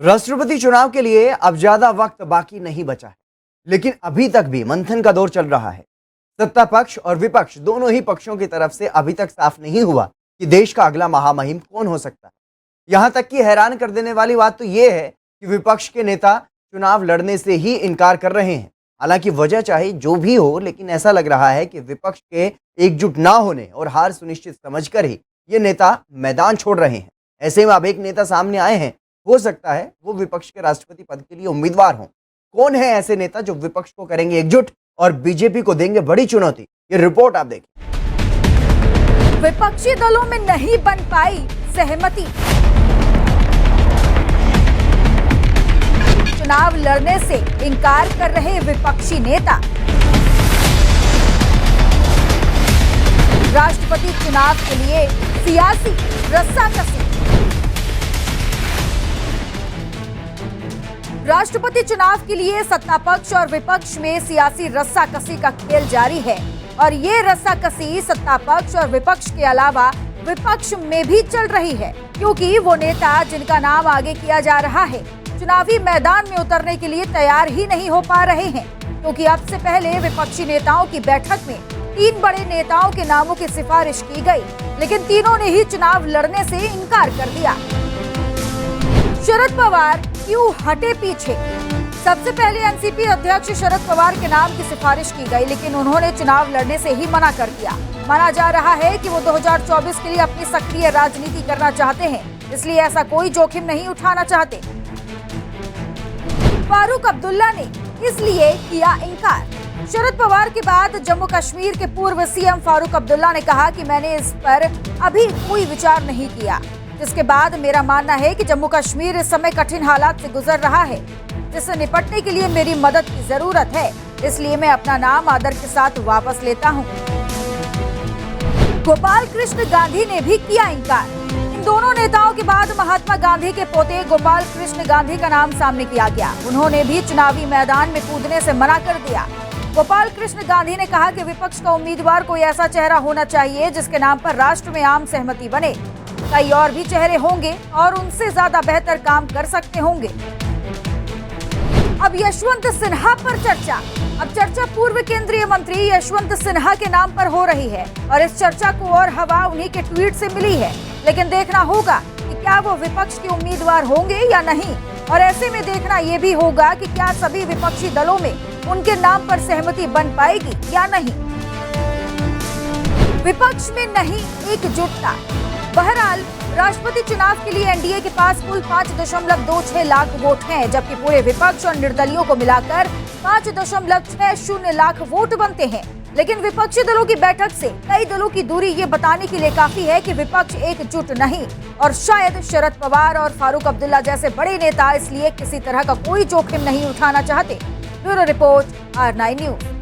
राष्ट्रपति चुनाव के लिए अब ज्यादा वक्त बाकी नहीं बचा है, लेकिन अभी तक भी मंथन का दौर चल रहा है। सत्ता पक्ष और विपक्ष दोनों ही पक्षों की तरफ से अभी तक साफ नहीं हुआ कि देश का अगला महामहिम कौन हो सकता है। यहां तक कि हैरान कर देने वाली बात तो यह है कि विपक्ष के नेता चुनाव लड़ने से ही इनकार कर रहे हैं। हालांकि वजह चाहे जो भी हो, लेकिन ऐसा लग रहा है कि विपक्ष के एकजुट ना होने और हार सुनिश्चित समझकर ही ये नेता मैदान छोड़ रहे हैं। ऐसे में अब एक नेता सामने आए हैं, हो सकता है वो विपक्ष के राष्ट्रपति पद के लिए उम्मीदवार हों। कौन है ऐसे नेता जो विपक्ष को करेंगे एकजुट और बीजेपी को देंगे बड़ी चुनौती? ये रिपोर्ट आप देखिए। विपक्षी दलों में नहीं बन पाई सहमति, चुनाव लड़ने से इनकार कर रहे विपक्षी नेता। राष्ट्रपति चुनाव के लिए सियासी रस्साकसी। राष्ट्रपति चुनाव के लिए सत्ता पक्ष और विपक्ष में सियासी रस्साकसी का खेल जारी है और ये रस्साकसी सत्ता पक्ष और विपक्ष के अलावा विपक्ष में भी चल रही है, क्योंकि वो नेता जिनका नाम आगे किया जा रहा है चुनावी मैदान में उतरने के लिए तैयार ही नहीं हो पा रहे हैं। क्योंकि अब से पहले विपक्षी नेताओं की बैठक में 3 बड़े नेताओं के नामों की सिफारिश की गई, लेकिन तीनों ने ही चुनाव लड़ने से इनकार कर दिया। शरद पवार क्यों हटे पीछे? सबसे पहले एनसीपी अध्यक्ष शरद पवार के नाम की सिफारिश की गई, लेकिन उन्होंने चुनाव लड़ने से ही मना कर दिया। माना जा रहा है कि वो 2024 के लिए अपनी सक्रिय राजनीति करना चाहते हैं, इसलिए ऐसा कोई जोखिम नहीं उठाना चाहते। फारूक अब्दुल्ला ने इसलिए किया इनकार। शरद पवार के बाद जम्मू कश्मीर के पूर्व सीएम फारूक अब्दुल्ला ने कहा कि मैंने इस पर अभी कोई विचार नहीं किया, जिसके बाद मेरा मानना है कि जम्मू कश्मीर इस समय कठिन हालात से गुजर रहा है, जिससे निपटने के लिए मेरी मदद की जरूरत है, इसलिए मैं अपना नाम आदर के साथ वापस लेता हूं। गोपाल कृष्ण गांधी ने भी किया इनकार। इन दोनों नेताओं के बाद महात्मा गांधी के पोते गोपाल कृष्ण गांधी का नाम सामने किया गया। उन्होंने भी चुनावी मैदान में कूदने से मना कर दिया। गोपाल कृष्ण गांधी ने कहा कि विपक्ष का उम्मीदवार कोई ऐसा चेहरा होना चाहिए जिसके नाम पर राष्ट्र में आम सहमति बने। कई और भी चेहरे होंगे और उनसे ज्यादा बेहतर काम कर सकते होंगे। अब यशवंत सिन्हा पर चर्चा। अब चर्चा पूर्व केंद्रीय मंत्री यशवंत सिन्हा के नाम पर हो रही है और इस चर्चा को और हवा उन्हीं के ट्वीट से मिली है। लेकिन देखना होगा कि क्या वो विपक्ष के उम्मीदवार होंगे या नहीं, और ऐसे में देखना ये भी होगा कि क्या सभी विपक्षी दलों में उनके नाम पर सहमति बन पाएगी या नहीं। विपक्ष में नहीं एकजुटता। बहरहाल राष्ट्रपति चुनाव के लिए एनडीए के पास कुल 5.26 लाख वोट हैं, जबकि पूरे विपक्ष और निर्दलियों को मिलाकर 5.60 लाख वोट बनते हैं। लेकिन विपक्षी दलों की बैठक से कई दलों की दूरी ये बताने के लिए काफी है कि विपक्ष एकजुट नहीं, और शायद शरद पवार और फारूक अब्दुल्ला जैसे बड़े नेता इसलिए किसी तरह का कोई जोखिम नहीं उठाना चाहते। Bureau report, R9 news.